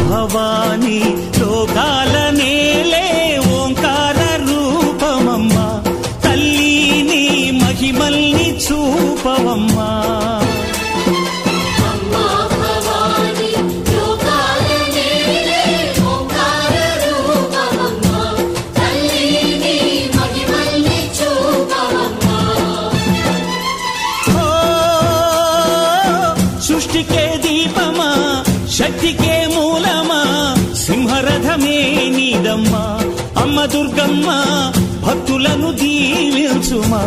భవాని లోకాల నేలే ఓంకార రూపమమ్మా తల్లి మహిమల్ని చూపవమ్మా సృష్టికే దీపమా శక్తికే మూలమా సింహరథమే నీదమ్మా అమ్మ దుర్గమ్మ భక్తులను దీవించుమా